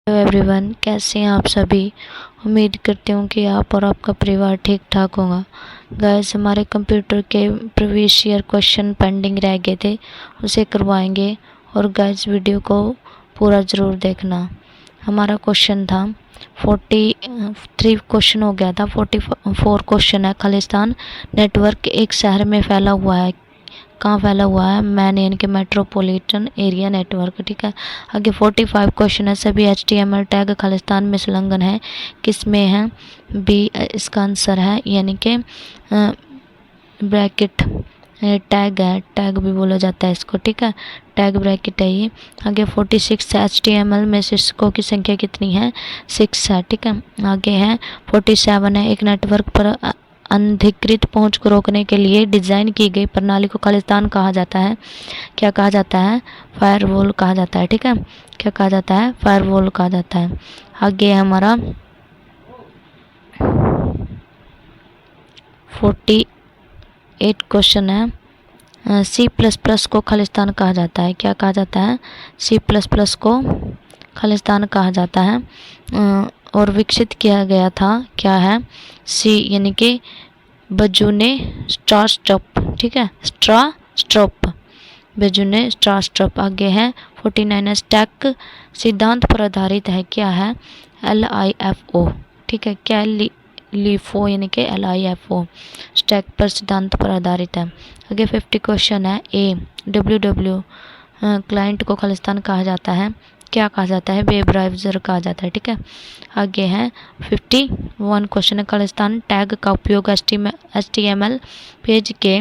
Hello everyone, कैसे हैं आप सभी। उम्मीद करती हूँ कि आप और आपका परिवार ठीक ठाक होगा। गाइस, हमारे कंप्यूटर के प्रीवियस ईयर क्वेश्चन पेंडिंग रह गए थे, उसे करवाएंगे। और गाइस, वीडियो को पूरा ज़रूर देखना। हमारा क्वेश्चन था 43 क्वेश्चन हो गया था, 44 क्वेश्चन है। खालिस्तान नेटवर्क एक शहर में फैला हुआ है। कहाँ फैला हुआ है? मैन यानी कि मेट्रोपॉलिटन एरिया नेटवर्क। ठीक है। आगे 45 क्वेश्चन है। सभी HTML टैग खालिस्तान में संलग्न है। किस में है? बी इसका आंसर है, यानी कि ब्रैकेट टैग है, टैग भी बोला जाता है इसको। ठीक है, टैग ब्रैकेट है ये। आगे 46 HTML में शीर्षकों की संख्या कितनी है? 6 है। ठीक है। आगे है 47 है। एक नेटवर्क पर अनधिकृत पहुंच को रोकने के लिए डिजाइन की गई प्रणाली को खालिस्तान कहा जाता है। क्या कहा जाता है? फायरवॉल कहा जाता है। ठीक है, क्या कहा जाता है? फायरवॉल कहा जाता है। आगे हमारा 48 क्वेश्चन है। C++ को खालिस्तान कहा जाता है। क्या कहा जाता है? C++ को खालिस्तान कहा जाता है। और विकसित किया गया था, क्या है? सी यानी कि बजूने स्ट्रास्ट्रप। ठीक है, स्ट्रास्ट्रप, बजूने स्ट्रास्ट्रप। आगे है 49 स्टैक सिद्धांत पर आधारित है। क्या है? LIFO। ठीक है, क्या लिफो यानी कि LIFO स्टैक पर सिद्धांत पर आधारित है। आगे 50 क्वेश्चन है। WW क्लाइंट को खालिस्तान कहा जाता है। क्या कहा जाता है? वेब ब्राउज़र कहा जाता है। ठीक है। आगे है 51 क्वेश्चन है। खालिस्तान टैग का उपयोग HTML पेज के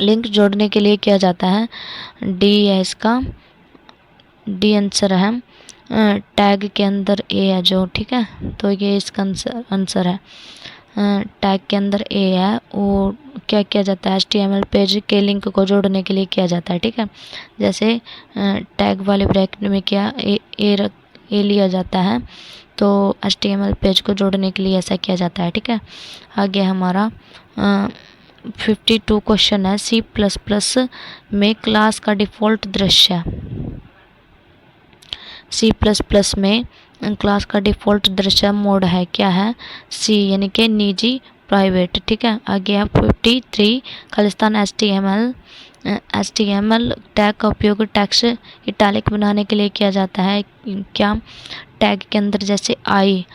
लिंक जोड़ने के लिए किया जाता है। डी है इसका, डी आंसर है। टैग के अंदर ए है जो, ठीक है, तो ये इसका आंसर है। टैग के अंदर ए है, वो क्या किया जाता है? HTML पेज के लिंक को जोड़ने के लिए किया जाता है। ठीक है, जैसे टैग वाले ब्रैकेट में क्या ए लिया जाता है, तो HTML पेज को जोड़ने के लिए ऐसा किया जाता है। ठीक है। आगे हमारा 52 क्वेश्चन है। C++ में क्लास का डिफ़ॉल्ट दृश्य। C++ में क्लास का डिफ़ॉल्ट दृश्य मोड है। क्या है? सी यानी कि निजी, प्राइवेट। ठीक है। आगे है 53 खालिस्तान HTML टैग का उपयोग टेक्स्ट इटैलिक बनाने के लिए किया जाता है। क्या? टैग के अंदर जैसे आई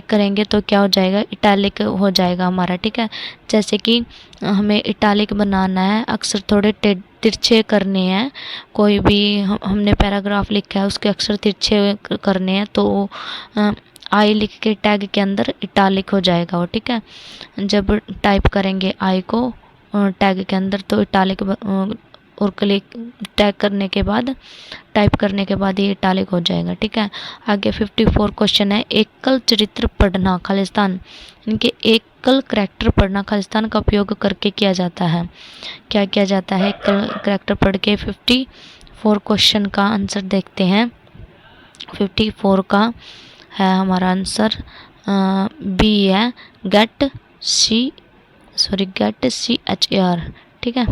करेंगे तो क्या हो जाएगा? इटैलिक हो जाएगा हमारा। ठीक है, जैसे कि हमें इटैलिक बनाना है, अक्षर थोड़े तिरछे करने हैं। कोई भी हमने पैराग्राफ लिखा है, उसके अक्षर तिरछे करने हैं, तो आई लिख के टैग के अंदर इटैलिक हो जाएगा वो। ठीक है, जब टाइप करेंगे आई को टैग के अंदर तो इटैलिक, और क्लिक टैग करने के बाद, टाइप करने के बाद ये इटैलिक हो जाएगा। ठीक है। आगे 54 क्वेश्चन है। एकल चरित्र पढ़ना खालिस्तान, इनके एकल करैक्टर पढ़ना खालिस्तान का उपयोग करके किया जाता है। क्या किया जाता है? एकल करैक्टर पढ़ के 54 क्वेश्चन का आंसर देखते हैं। 54 का है हमारा आंसर बी है, गेट CHAR। ठीक है,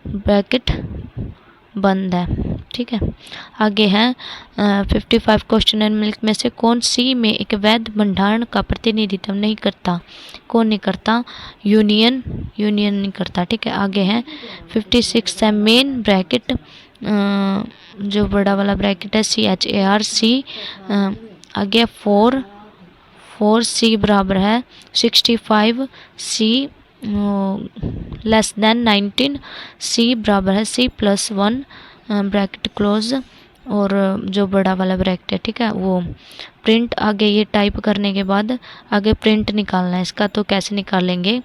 ब्रैकेट बंद है। ठीक है। आगे है 55 क्वेश्चन एंड मिल्क में से कौन सी में एक वैध भंडारण का प्रतिनिधित्व नहीं करता? कौन नहीं करता? यूनियन नहीं करता। ठीक है। आगे है 56 है मेन ब्रैकेट, जो बड़ा वाला ब्रैकेट है CHAR। आगे 4C बराबर है 65, C लेस देन 19, C बराबर है C+1 ब्रैकेट क्लोज, और जो बड़ा वाला ब्रैकेट है, ठीक है, वो प्रिंट। आगे ये टाइप करने के बाद आगे प्रिंट निकालना है इसका, तो कैसे निकालेंगे?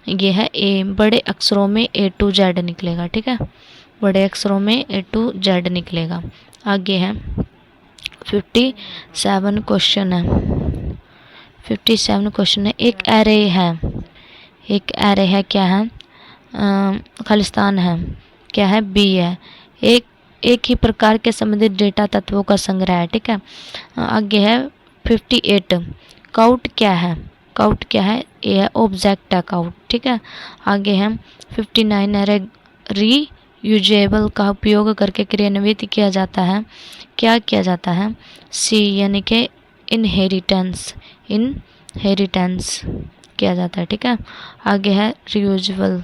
ये है ए, बड़े अक्षरों में A to Z निकलेगा। ठीक है, बड़े अक्षरों में A to Z निकलेगा। आगे है 57 क्वेश्चन है। 57 क्वेश्चन है। एक एरे है, क्या है? खालिस्तान है। क्या है? बी है। एक ही प्रकार के संबंधित डेटा तत्वों का संग्रह है। ठीक है। आगे है 58 काउट क्या है? काउट क्या है? ये है ऑब्जेक्ट है काउट। ठीक है। आगे है 59 है यूजेबल का उपयोग करके क्रियान्वित किया जाता है, क्या किया जाता है? सी यानी कि इनहेरिटेंस किया जाता है, ठीक है। आगे है रियूजेबल,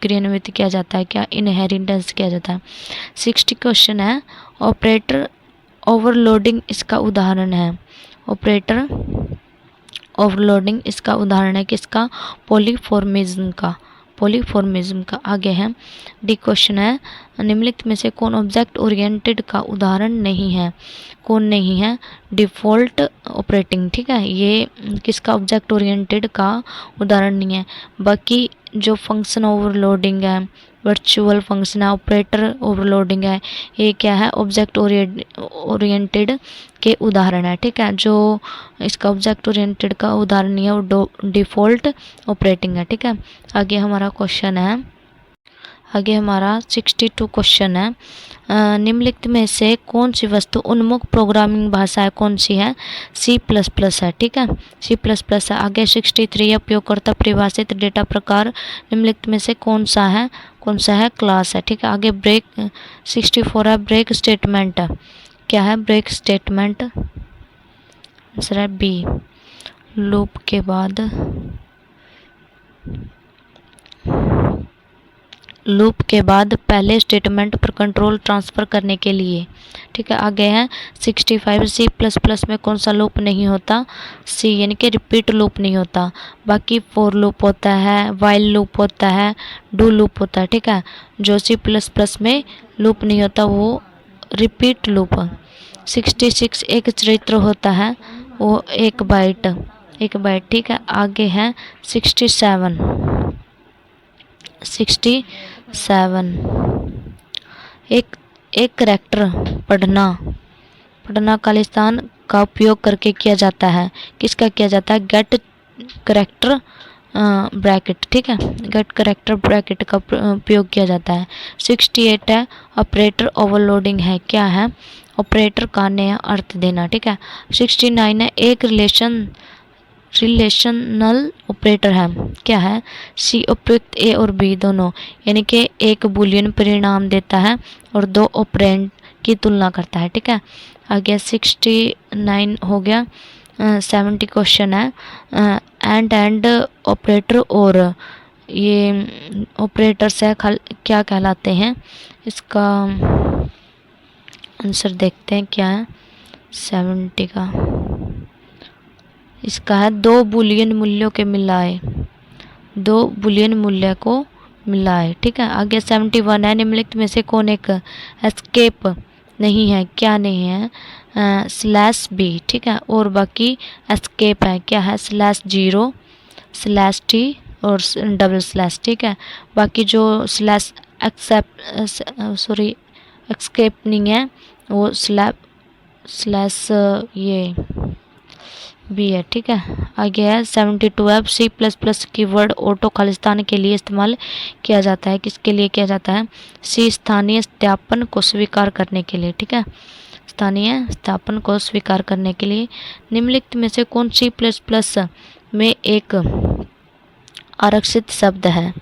क्रियान्वित किया जाता है, क्या? इनहेरिटेंस किया जाता है। 60 क्वेश्चन है, ऑपरेटर ओवरलोडिंग इसका उदाहरण है। ऑपरेटर ओवरलोडिंग इसका उदाहरण है किसका? पॉलीफॉर्मिज्म का। आगे है डी क्वेश्चन है, निम्नलिखित में से कौन ऑब्जेक्ट ओरिएंटेड का उदाहरण नहीं है? कौन नहीं है? डिफ़ॉल्ट ऑपरेटिंग, ठीक है, ये किसका ऑब्जेक्ट ओरिएंटेड का उदाहरण नहीं है। बाकी जो फंक्शन ओवरलोडिंग है, वर्चुअल फंक्शन है, ऑपरेटर ओवरलोडिंग है, ये क्या है? ऑब्जेक्ट ओरिएंटेड के उदाहरण है, ठीक है। जो इसका ऑब्जेक्ट ओरिएंटेड का उदाहरण नहीं है वो डिफ़ॉल्ट ऑपरेटिंग है, ठीक है। आगे हमारा 62 क्वेश्चन है, निम्नलिखित में से कौन सी वस्तु उन्मुख प्रोग्रामिंग भाषा है? कौन सी है? C++ है, ठीक है, C++ है। आगे 63 उपयोगकर्ता परिभाषित डेटा प्रकार निम्नलिखित में से कौन सा है? क्लास है, ठीक है। आगे 64 है, ब्रेक स्टेटमेंट, क्या है? ब्रेक स्टेटमेंट, आंसर है बी। लूप के बाद पहले स्टेटमेंट पर कंट्रोल ट्रांसफ़र करने के लिए, ठीक है। आगे है 65, C++ में कौन सा लूप नहीं होता? सी यानी कि रिपीट लूप नहीं होता। बाकी फॉर लूप होता है, वाइल लूप होता है, डू लूप होता है, ठीक है। जो C++ में लूप नहीं होता वो रिपीट लूप। 66 एक चरित्र होता है, वो एक बाइट, ठीक है। आगे है 67 एक करैक्टर पढ़ना खालिस्तान का उपयोग करके किया जाता है, किसका किया जाता है? गेट करैक्टर ब्रैकेट, ठीक है, गेट करैक्टर ब्रैकेट का उपयोग किया जाता है। 68 है, ऑपरेटर ओवरलोडिंग है, क्या है? ऑपरेटर का नया अर्थ देना, ठीक है। 69 है, एक रिलेशनल ऑपरेटर है, क्या है? सी उपयुक्त ए और बी दोनों, यानी कि एक बूलियन परिणाम देता है और दो ऑपरेंड की तुलना करता है, ठीक है। आगे 69 हो गया। 70 क्वेश्चन है, एंड ऑपरेटर और ये ऑपरेटर्स है क्या कहलाते हैं? इसका आंसर देखते हैं क्या है 70 का। इसका है दो बूलियन मूल्यों को मिलाए, ठीक है। आगे 71 है, निम्नलिखित में से कौन एक एस्केप नहीं है? क्या नहीं है? /b, ठीक है, और बाकी एस्केप है, क्या है? /0 /t और /, ठीक है। बाकी जो एस्केप नहीं है वो ये बी है, ठीक है। आगे है 72 है, C++ कीवर्ड ऑटो खालिस्तान के लिए इस्तेमाल किया जाता है, किसके लिए किया जाता है? सी स्थानीय सत्यापन को स्वीकार करने के लिए, ठीक है, स्थानीय सत्यापन को स्वीकार करने के लिए। निम्नलिखित में से कौन C++ में एक आरक्षित शब्द है?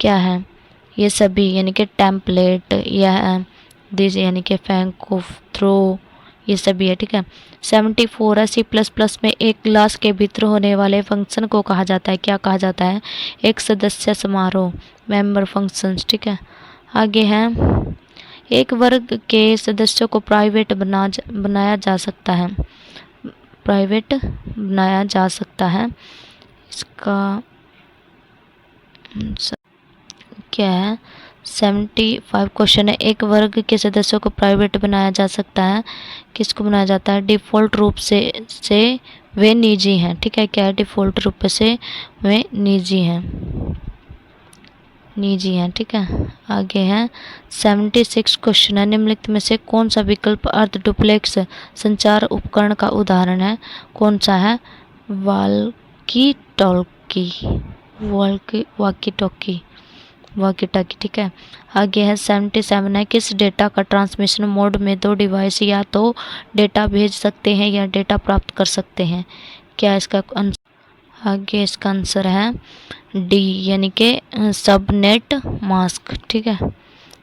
क्या है? ये सभी, यानी कि टेम्पलेट, यह दिस यानी कि फैंक, थ्रो, ये सभी है, ठीक है। 74 है, C++ में एक क्लास के भीतर होने वाले फंक्शन को कहा जाता है, क्या कहा जाता है? एक सदस्य समारोह, मेंबर फंक्शंस, ठीक है। आगे है एक वर्ग के सदस्यों को प्राइवेट बनाया जा सकता है, इसका क्या है? 75 क्वेश्चन है, एक वर्ग के सदस्यों को प्राइवेट बनाया जा सकता है, किसको बनाया जाता है? डिफ़ॉल्ट रूप से वे निजी हैं, ठीक है। क्या है? डिफ़ॉल्ट रूप से वे निजी हैं, ठीक है। आगे है 76 क्वेश्चन है, निम्नलिखित में से कौन सा विकल्प अर्ध डुप्लेक्स संचार उपकरण का उदाहरण है? कौन सा है? वॉकी टॉकी, ठीक है। आगे है 77 है, किस डेटा का ट्रांसमिशन मोड में दो डिवाइस या तो डेटा भेज सकते हैं या डेटा प्राप्त कर सकते हैं? क्या इसका आगे इसका आंसर है डी, यानी कि सबनेट मास्क, ठीक है,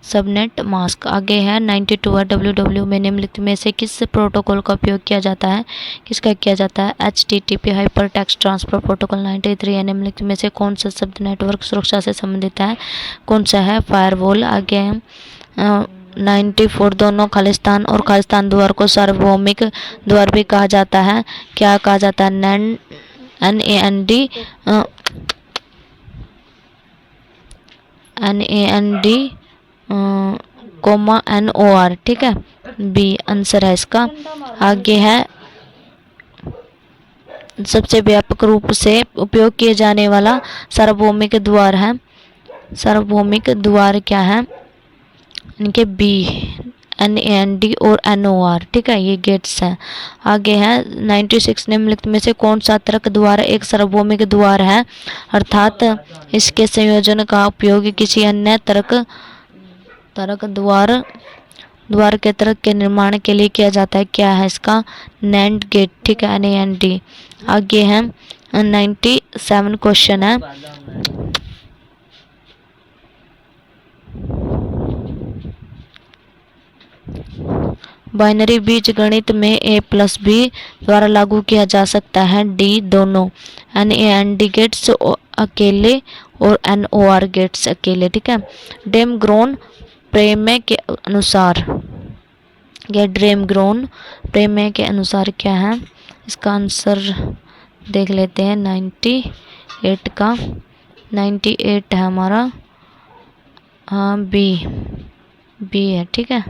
सबनेट मास्क। आगे है 92 है डब्ल्यू में निम्नलिखित में से किस प्रोटोकॉल का उपयोग किया जाता है, किसका किया जाता है, HTTP hyper text transfer protocol. 93 है निम्नलिखित में से कौन सा शब्द नेटवर्क सुरक्षा से संबंधित है, कौन सा है, फायरवॉल। आगे है 94 दोनों खालिस्तान और खालिस्तान द्वार को सार्वभौमिक द्वार भी कहा जाता है, क्या कहा जाता है, NAND NOR, ठीक है, बी आंसर है इसका। आगे है सबसे व्यापक रूप से उपयोग किए जाने वाला सार्वभौमिक द्वार है, सार्वभौमिक द्वार क्या है, इनके बी NAND और NOR, ठीक है, ये गेट्स हैं। आगे है 96 निम्नलिखित में से कौन सा तर्क द्वार एक सार्वभौमिक द्वार है, अर्थात इसके संयोजन का उपयोग किसी अन्य तर्क द्वार के तर्क के निर्माण के लिए किया जाता है, क्या है इसका, NAND गेट, ठीक है, NAND। आगे है 97 क्वेश्चन है, बाइनरी बीज गणित में A+B द्वारा लागू किया जा सकता है, D दोनों, NAND गेट्स अकेले और NOR गेट्स अकेले, ठीक है। डेम ग्रोन प्रमेय के अनुसार, या ड्रेम ग्रोन प्रमेय के अनुसार क्या है, इसका आंसर देख लेते हैं 98 का, 98 है हमारा, हाँ बी है, ठीक है,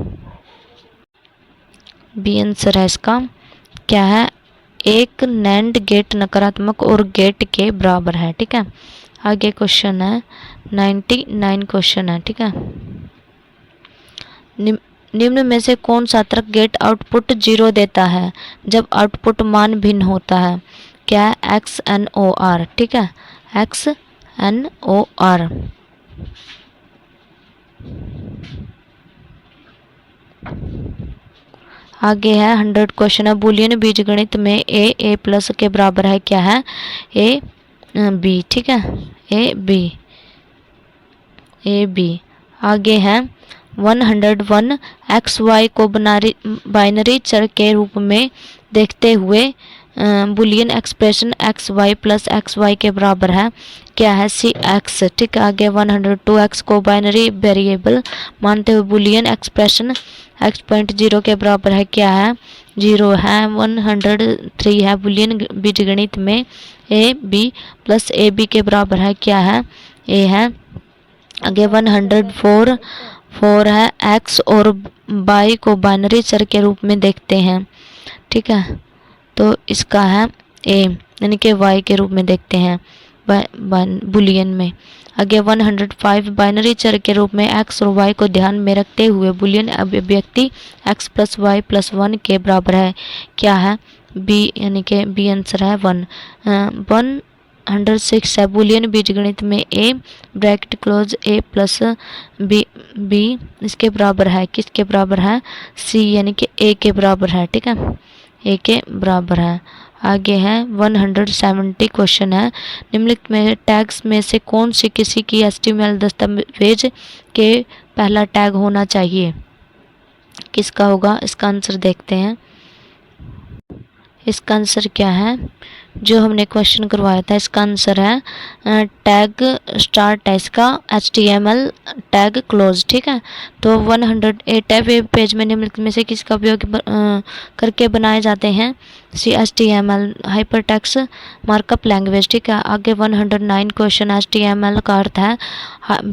बी आंसर है इसका। क्या है, एक NAND गेट नकारात्मक और गेट के बराबर है, ठीक है। आगे क्वेश्चन है 99 क्वेश्चन है, ठीक है। निम्न में से कौन सा तर्क गेट आउटपुट 0 देता है जब आउटपुट मान भिन्न होता है, क्या है, XNOR, ठीक है, XNOR। आगे है 100 क्वेश्चन है, बूलियन बीजगणित में A+ के बराबर है, क्या है, AB, ठीक है, AB। आगे है 101 XY को बाइनरी चर के रूप में देखते हुए बुलियन एक्सप्रेशन XY + XY के बराबर है, क्या है, CX, ठीक है। आगे 102 X को बाइनरी वेरिएबल मानते हुए बुलियन एक्सप्रेशन X.0 के बराबर है, क्या है, 0 है। 103 है बुलियन बीजगणित में AB + AB के बराबर है, क्या है, A है। आगे 104 है X और Y को बाइनरी चर के रूप में देखते हैं, ठीक है, तो इसका है A, यानी कि Y के रूप में देखते हैं बुलियन में। आगे 105 बाइनरी चर के रूप में X और Y को ध्यान में रखते हुए बुलियन अभिव्यक्ति X + Y + 1 के बराबर है, क्या है, B, यानी कि B आंसर है 1। 106 है बुलियन बीजगणित में A bracket close A + B इसके बराबर है, किसके बराबर है, C, यानी कि A के बराबर है, ठीक है, A के बराबर है। आगे है 170 क्वेश्चन है, निम्नलिखित में टैग्स में से कौन सी किसी की HTML दस्तावेज के पहला टैग होना चाहिए, किसका होगा, इसका आंसर देखते हैं। इसका आंसर क्या है, जो हमने क्वेश्चन करवाया था इसका आंसर है टैग स्टार्ट है इसका, HTML टैग क्लोज, ठीक है। तो 108 है वेब पेज में निम्नलिखित में से किसका उपयोग करके बनाए जाते हैं, HTML हाइपरटेक्स्ट मार्कअप लैंग्वेज, ठीक है। आगे 109 क्वेश्चन, HTML का अर्थ है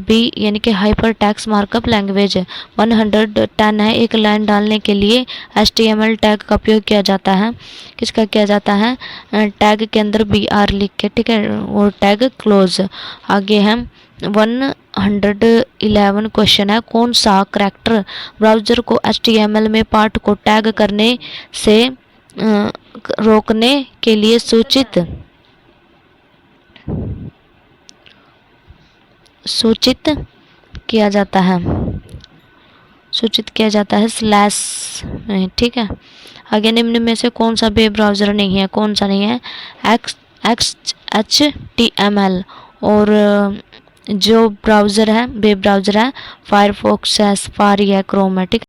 B, यानी कि हाइपरटेक्स्ट मार्कअप लैंग्वेज। 110 है एक लाइन डालने के लिए HTML टैग का उपयोग किया जाता है, किसका किया जाता है, टैग के अंदर BR लिख के, ठीक है, वो टैग क्लोज। आगे है 111 क्वेश्चन है, कौन सा करैक्टर ब्राउज़र को HTML में पाठ को टैग करने से रोकने के लिए सूचित किया जाता है, स्लैश में, ठीक है। आगे निम्न में से कौन सा वेब ब्राउज़र नहीं है, कौन सा नहीं है, HTML और जो ब्राउज़र है, वेब ब्राउज़र है, फायरफॉक्स है, सफारी है, क्रोम है, ठीक।